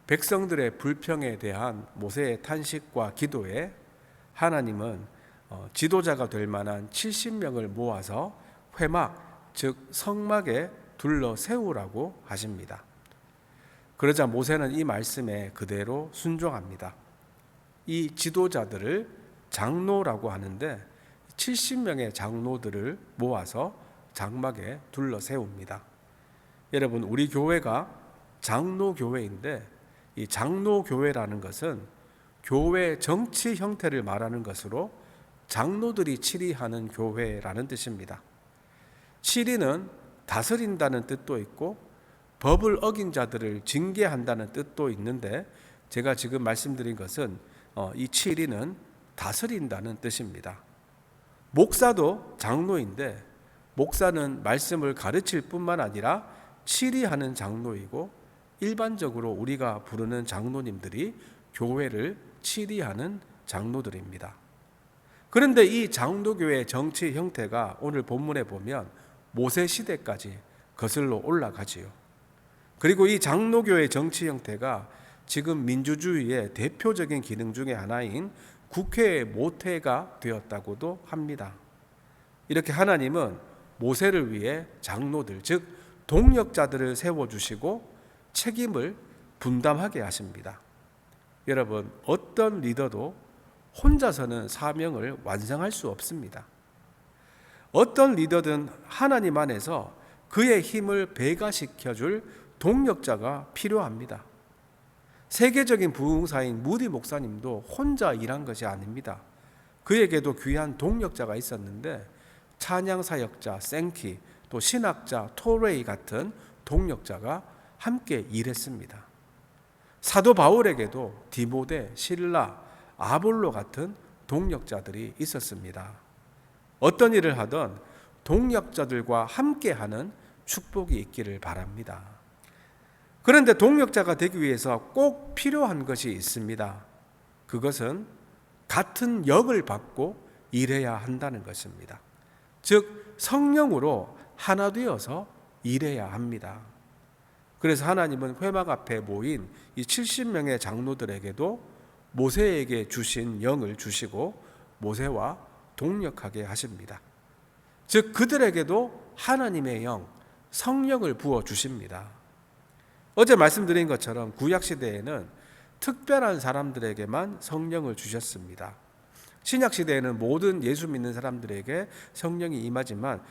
백성들의 불평에 대한 모세의 탄식과 기도에 하나님은 지도자가 될 만한 70명을 모아서 회막, 즉 성막에 둘러 세우라고 하십니다. 그러자 모세는 이 말씀에 그대로 순종합니다. 이 지도자들을 장로라고 하는데 70명의 장로들을 모아서 장막에 둘러 세웁니다. 여러분, 우리 교회가 장로교회인데 이 장로교회라는 것은 교회 정치 형태를 말하는 것으로 장로들이 치리하는 교회라는 뜻입니다. 치리는 다스린다는 뜻도 있고 법을 어긴 자들을 징계한다는 뜻도 있는데, 제가 지금 말씀드린 것은 이 치리는 다스린다는 뜻입니다. 목사도 장로인데 목사는 말씀을 가르칠 뿐만 아니라 치리하는 장로이고, 일반적으로 우리가 부르는 장로님들이 교회를 치리하는 장로들입니다. 그런데 이 장로교회의 정치 형태가 오늘 본문에 보면 모세 시대까지 거슬러 올라가지요. 그리고 이 장로교회의 정치 형태가 지금 민주주의의 대표적인 기능 중에 하나인 국회의 모태가 되었다고도 합니다. 이렇게 하나님은 모세를 위해 장로들, 즉 동역자들을 세워주시고 책임을 분담하게 하십니다. 여러분, 어떤 리더도 혼자서는 사명을 완성할 수 없습니다. 어떤 리더든 하나님 안에서 그의 힘을 배가시켜줄 동역자가 필요합니다. 세계적인 부흥사인 무디 목사님도 혼자 일한 것이 아닙니다. 그에게도 귀한 동역자가 있었는데 찬양사역자 생키, 또 신학자 토레이 같은 동역자가 함께 일했습니다. 사도 바울에게도 디모데, 실라, 아볼로 같은 동역자들이 있었습니다. 어떤 일을 하든 동역자들과 함께하는 축복이 있기를 바랍니다. 그런데 동역자가 되기 위해서 꼭 필요한 것이 있습니다. 그것은 같은 역을 받고 일해야 한다는 것입니다. 즉 성령으로 하나 되어서 일해야 합니다. 그래서 하나님은 회막 앞에 모인 이 70명의 장로들에게도 모세에게 주신 영을 주시고 모세와 동역하게 하십니다. 즉 그들에게도 하나님의 영, 성령을 부어 주십니다. 어제 말씀드린 것처럼 구약시대에는 특별한 사람들에게만 성령을 주셨습니다. 신약시대에는 모든 예수 믿는 사람들에게 성령이 임하지만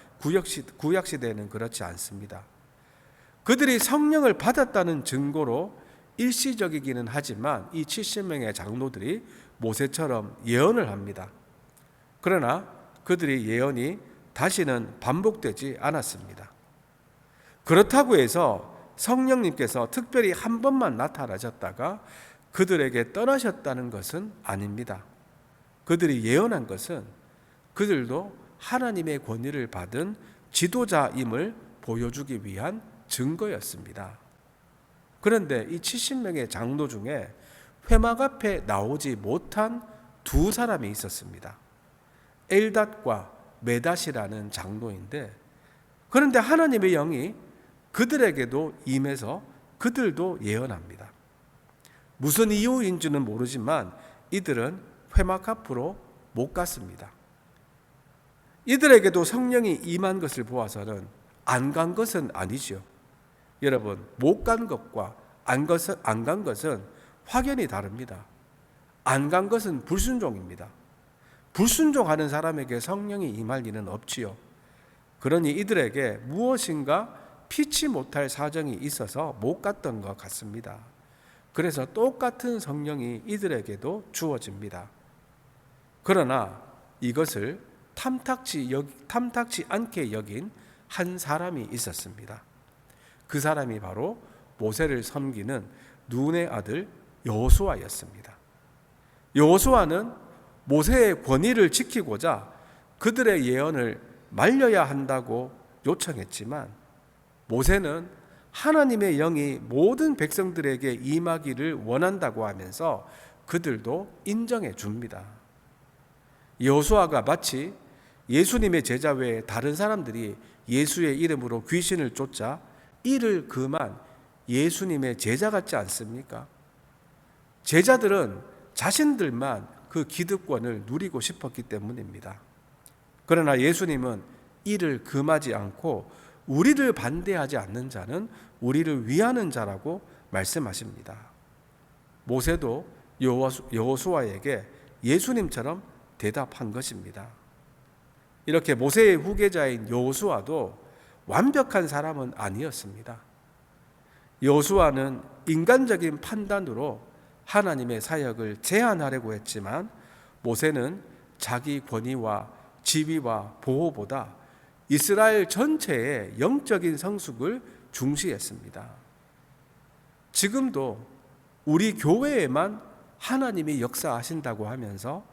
구약시대에는 그렇지 않습니다. 그들이 성령을 받았다는 증거로 일시적이기는 하지만 이 70명의 장로들이 모세처럼 예언을 합니다. 그러나 그들의 예언이 다시는 반복되지 않았습니다. 그렇다고 해서 성령님께서 특별히 한 번만 나타나셨다가 그들에게 떠나셨다는 것은 아닙니다. 그들이 예언한 것은 그들도 하나님의 권위를 받은 지도자임을 보여주기 위한 증거였습니다. 그런데 이 70명의 장로 중에 회막 앞에 나오지 못한 두 사람이 있었습니다. 엘닷과 메닷이라는 장로인데, 그런데 하나님의 영이 그들에게도 임해서 그들도 예언합니다. 무슨 이유인지는 모르지만 이들은 회막 앞으로 못 갔습니다. 이들에게도 성령이 임한 것을 보아서는 안 간 것은 아니죠. 여러분, 못 간 것과 안 간 것은 확연히 다릅니다. 안 간 것은 불순종입니다. 불순종하는 사람에게 성령이 임할 리는 없지요. 그러니 이들에게 무엇인가 피치 못할 사정이 있어서 못 갔던 것 같습니다. 그래서 똑같은 성령이 이들에게도 주어집니다. 그러나 이것을 탐탁지 않게 여긴 한 사람이 있었습니다. 그 사람이 바로 모세를 섬기는 눈의 아들 여호수아였습니다. 여호수아는 모세의 권위를 지키고자 그들의 예언을 말려야 한다고 요청했지만 모세는 하나님의 영이 모든 백성들에게 임하기를 원한다고 하면서 그들도 인정해 줍니다. 여호수아가 마치 예수님의 제자 외에 다른 사람들이 예수의 이름으로 귀신을 쫓자 이를 금한 예수님의 제자 같지 않습니까? 제자들은 자신들만 그 기득권을 누리고 싶었기 때문입니다. 그러나 예수님은 이를 금하지 않고 우리를 반대하지 않는 자는 우리를 위하는 자라고 말씀하십니다. 모세도 여호수아에게 예수님처럼 대답한 것입니다. 이렇게 모세의 후계자인 여호수아도 완벽한 사람은 아니었습니다. 여호수아는 인간적인 판단으로 하나님의 사역을 제한하려고 했지만 모세는 자기 권위와 지위와 보호보다 이스라엘 전체의 영적인 성숙을 중시했습니다. 지금도 우리 교회에만 하나님이 역사하신다고 하면서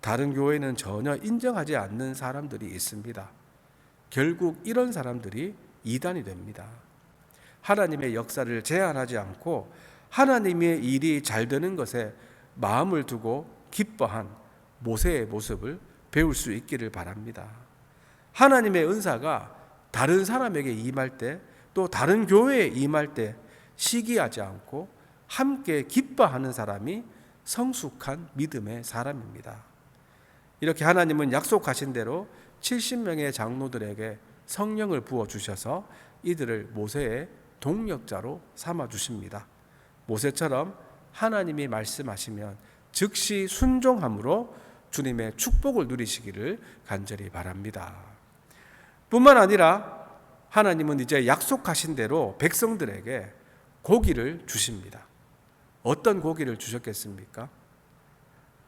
다른 교회는 전혀 인정하지 않는 사람들이 있습니다. 결국 이런 사람들이 이단이 됩니다. 하나님의 역사를 제한하지 않고 하나님의 일이 잘 되는 것에 마음을 두고 기뻐한 모세의 모습을 배울 수 있기를 바랍니다. 하나님의 은사가 다른 사람에게 임할 때, 또 다른 교회에 임할 때 시기하지 않고 함께 기뻐하는 사람이 성숙한 믿음의 사람입니다. 이렇게 하나님은 약속하신 대로 70명의 장로들에게 성령을 부어주셔서 이들을 모세의 동력자로 삼아주십니다. 모세처럼 하나님이 말씀하시면 즉시 순종함으로 주님의 축복을 누리시기를 간절히 바랍니다. 뿐만 아니라 하나님은 이제 약속하신 대로 백성들에게 고기를 주십니다. 어떤 고기를 주셨겠습니까?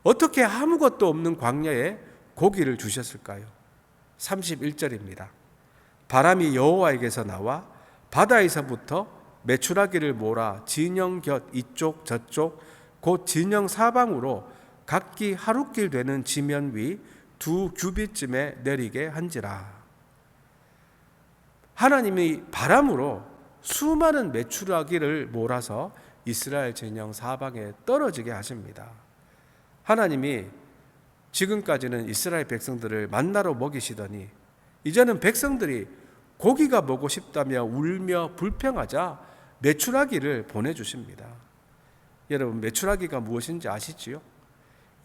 어떻게 아무것도 없는 광야에 고기를 주셨을까요? 31절입니다. 바람이 여호와에게서 나와 바다에서부터 메추라기를 몰아 진영 곁 이쪽 저쪽 곧 진영 사방으로 각기 하루길 되는 지면 위 2규빗쯤에 내리게 한지라. 하나님이 바람으로 수많은 메추라기를 몰아서 이스라엘 진영 사방에 떨어지게 하십니다. 하나님이 지금까지는 이스라엘 백성들을 만나러 먹이시더니 이제는 백성들이 고기가 먹고 싶다며 울며 불평하자 메추라기를 보내주십니다. 여러분, 메추라기가 무엇인지 아시지요?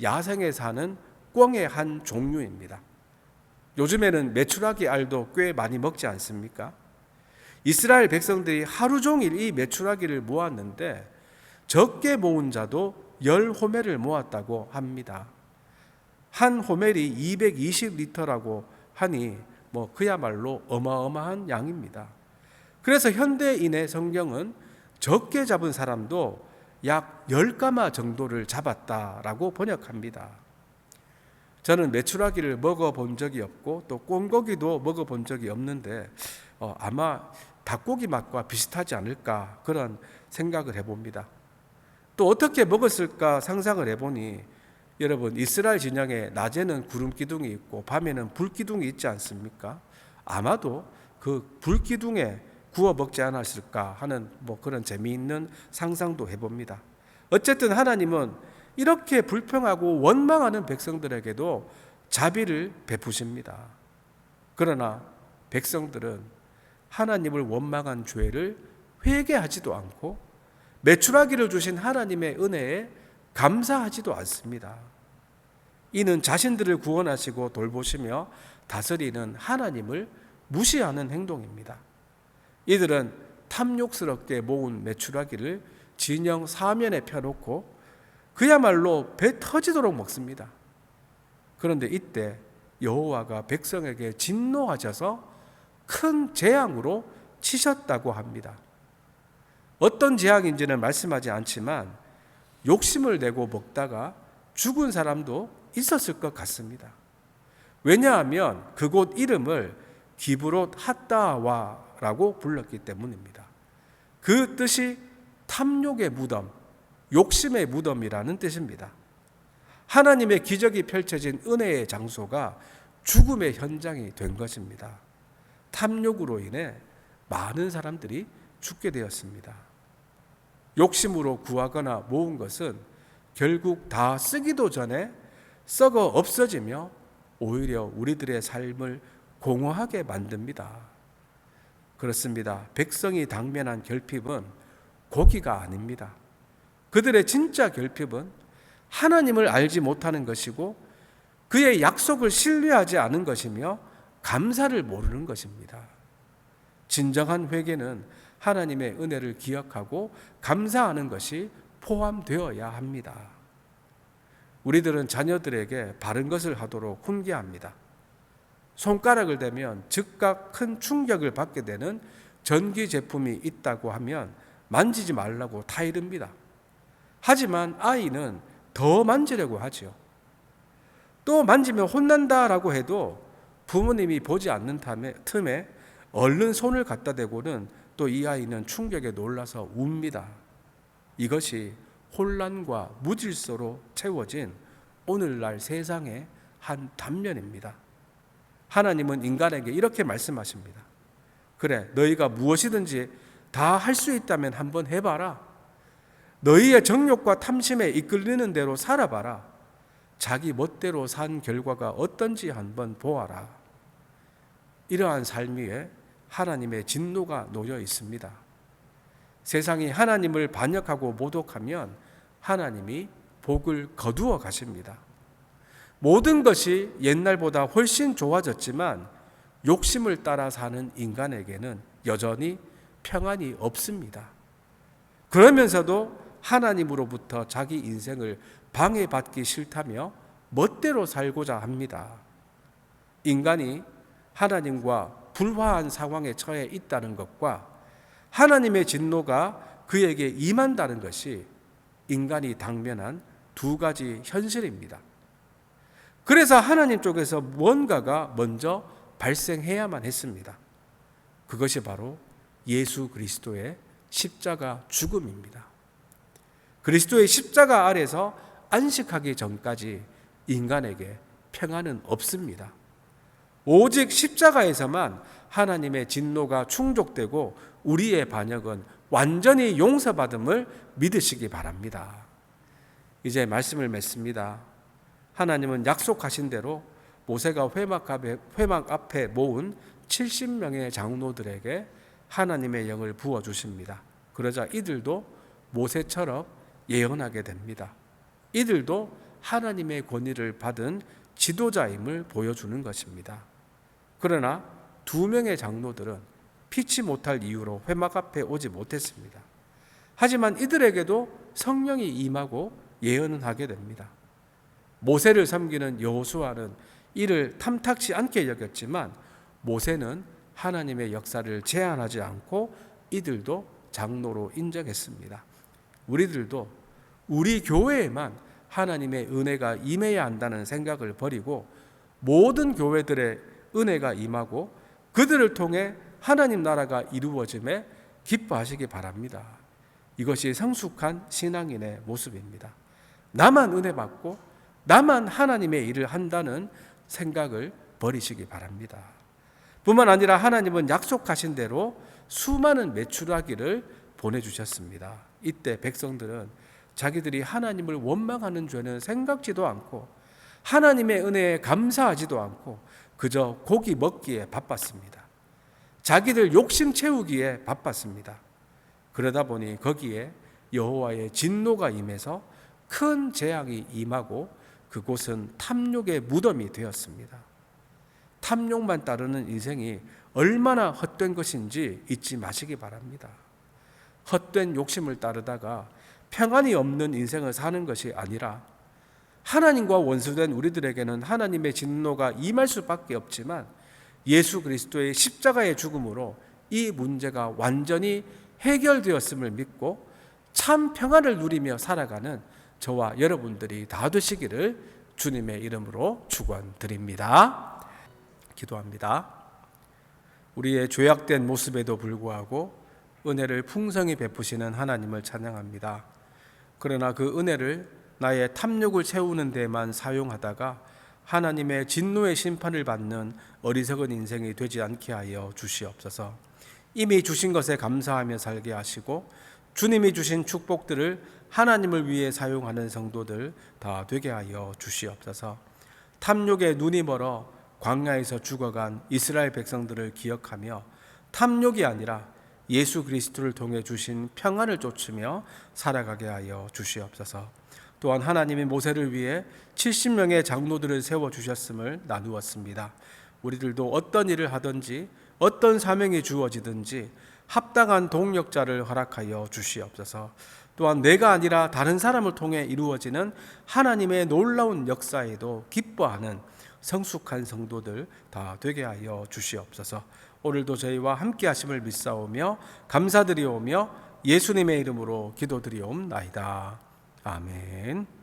야생에 사는 꿩의 한 종류입니다. 요즘에는 메추라기 알도 꽤 많이 먹지 않습니까? 이스라엘 백성들이 하루 종일 이 메추라기를 모았는데 적게 모은 자도 10호멜을 모았다고 합니다. 한 호멜이 220리터라고 하니 그야말로 어마어마한 양입니다. 그래서 현대인의 성경은 적게 잡은 사람도 약 10가마 정도를 잡았다라고 번역합니다. 저는 메추라기를 먹어본 적이 없고 또 꿩고기도 먹어본 적이 없는데 아마 닭고기 맛과 비슷하지 않을까 그런 생각을 해봅니다. 또 어떻게 먹었을까 상상을 해보니 여러분, 이스라엘 진영에 낮에는 구름 기둥이 있고 밤에는 불 기둥이 있지 않습니까? 아마도 그 불 기둥에 구워 먹지 않았을까 하는 그런 재미있는 상상도 해봅니다. 어쨌든 하나님은 이렇게 불평하고 원망하는 백성들에게도 자비를 베푸십니다. 그러나 백성들은 하나님을 원망한 죄를 회개하지도 않고 메추라기를 주신 하나님의 은혜에 감사하지도 않습니다. 이는 자신들을 구원하시고 돌보시며 다스리는 하나님을 무시하는 행동입니다. 이들은 탐욕스럽게 모은 메추라기를 진영 사면에 펴놓고 그야말로 배 터지도록 먹습니다. 그런데 이때 여호와가 백성에게 진노하셔서 큰 재앙으로 치셨다고 합니다. 어떤 재앙인지는 말씀하지 않지만 욕심을 내고 먹다가 죽은 사람도 있었을 것 같습니다. 왜냐하면 그곳 이름을 기브롯 핫다와라고 불렀기 때문입니다. 그 뜻이 탐욕의 무덤, 욕심의 무덤이라는 뜻입니다. 하나님의 기적이 펼쳐진 은혜의 장소가 죽음의 현장이 된 것입니다. 탐욕으로 인해 많은 사람들이 죽게 되었습니다. 욕심으로 구하거나 모은 것은 결국 다 쓰기도 전에 썩어 없어지며 오히려 우리들의 삶을 공허하게 만듭니다. 그렇습니다. 백성이 당면한 결핍은 고기가 아닙니다. 그들의 진짜 결핍은 하나님을 알지 못하는 것이고 그의 약속을 신뢰하지 않은 것이며 감사를 모르는 것입니다. 진정한 회개는 하나님의 은혜를 기억하고 감사하는 것이 포함되어야 합니다. 우리들은 자녀들에게 바른 것을 하도록 훈계합니다. 손가락을 대면 즉각 큰 충격을 받게 되는 전기 제품이 있다고 하면 만지지 말라고 타이릅니다. 하지만 아이는 더 만지려고 하죠. 또 만지면 혼난다라고 해도 부모님이 보지 않는 틈에 얼른 손을 갖다 대고는 또 이 아이는 충격에 놀라서 웁니다. 이것이 혼란과 무질서로 채워진 오늘날 세상의 한 단면입니다. 하나님은 인간에게 이렇게 말씀하십니다. 그래, 너희가 무엇이든지 다 할 수 있다면 한번 해봐라. 너희의 정욕과 탐심에 이끌리는 대로 살아봐라. 자기 멋대로 산 결과가 어떤지 한번 보아라. 이러한 삶 위에 하나님의 진노가 놓여 있습니다. 세상이 하나님을 반역하고 모독하면 하나님이 복을 거두어 가십니다. 모든 것이 옛날보다 훨씬 좋아졌지만 욕심을 따라 사는 인간에게는 여전히 평안이 없습니다. 그러면서도 하나님으로부터 자기 인생을 방해받기 싫다며 멋대로 살고자 합니다. 인간이 하나님과 불화한 상황에 처해 있다는 것과 하나님의 진노가 그에게 임한다는 것이 인간이 당면한 두 가지 현실입니다. 그래서 하나님 쪽에서 뭔가가 먼저 발생해야만 했습니다. 그것이 바로 예수 그리스도의 십자가 죽음입니다. 그리스도의 십자가 아래서 안식하기 전까지 인간에게 평안은 없습니다. 오직 십자가에서만 하나님의 진노가 충족되고 우리의 반역은 완전히 용서받음을 믿으시기 바랍니다. 이제 말씀을 맺습니다. 하나님은 약속하신 대로 모세가 회막 앞에 모은 70명의 장로들에게 하나님의 영을 부어주십니다. 그러자 이들도 모세처럼 예언하게 됩니다. 이들도 하나님의 권위를 받은 지도자임을 보여주는 것입니다. 그러나 2명의 장로들은 피치 못할 이유로 회막 앞에 오지 못했습니다. 하지만 이들에게도 성령이 임하고 예언은 하게 됩니다. 모세를 섬기는 여호수아는 이를 탐탁치 않게 여겼지만 모세는 하나님의 역사를 제한하지 않고 이들도 장로로 인정했습니다. 우리들도 우리 교회에만 하나님의 은혜가 임해야 한다는 생각을 버리고 모든 교회들의 은혜가 임하고 그들을 통해 하나님 나라가 이루어짐에 기뻐하시기 바랍니다. 이것이 성숙한 신앙인의 모습입니다. 나만 은혜 받고 나만 하나님의 일을 한다는 생각을 버리시기 바랍니다. 뿐만 아니라 하나님은 약속하신 대로 수많은 메추라기를 보내주셨습니다. 이때 백성들은 자기들이 하나님을 원망하는 죄는 생각지도 않고 하나님의 은혜에 감사하지도 않고 그저 고기 먹기에 바빴습니다. 자기들 욕심 채우기에 바빴습니다. 그러다 보니 거기에 여호와의 진노가 임해서 큰 재앙이 임하고 그곳은 탐욕의 무덤이 되었습니다. 탐욕만 따르는 인생이 얼마나 헛된 것인지 잊지 마시기 바랍니다. 헛된 욕심을 따르다가 평안이 없는 인생을 사는 것이 아니라 하나님과 원수된 우리들에게는 하나님의 진노가 임할 수밖에 없지만 예수 그리스도의 십자가의 죽음으로 이 문제가 완전히 해결되었음을 믿고 참 평안을 누리며 살아가는 저와 여러분들이 다 되시기를 주님의 이름으로 축원드립니다. 기도합니다. 우리의 죄악된 모습에도 불구하고 은혜를 풍성히 베푸시는 하나님을 찬양합니다. 그러나 그 은혜를 나의 탐욕을 채우는 데만 사용하다가 하나님의 진노의 심판을 받는 어리석은 인생이 되지 않게 하여 주시옵소서. 이미 주신 것에 감사하며 살게 하시고 주님이 주신 축복들을 하나님을 위해 사용하는 성도들 다 되게 하여 주시옵소서. 탐욕에 눈이 멀어 광야에서 죽어간 이스라엘 백성들을 기억하며 탐욕이 아니라 예수 그리스도를 통해 주신 평안을 쫓으며 살아가게 하여 주시옵소서. 또한 하나님이 모세를 위해 70명의 장로들을 세워주셨음을 나누었습니다. 우리들도 어떤 일을 하든지 어떤 사명이 주어지든지 합당한 동력자를 허락하여 주시옵소서. 또한 내가 아니라 다른 사람을 통해 이루어지는 하나님의 놀라운 역사에도 기뻐하는 성숙한 성도들 다 되게 하여 주시옵소서. 오늘도 저희와 함께 하심을 믿사오며 감사드리오며 예수님의 이름으로 기도드리옵나이다. 아멘.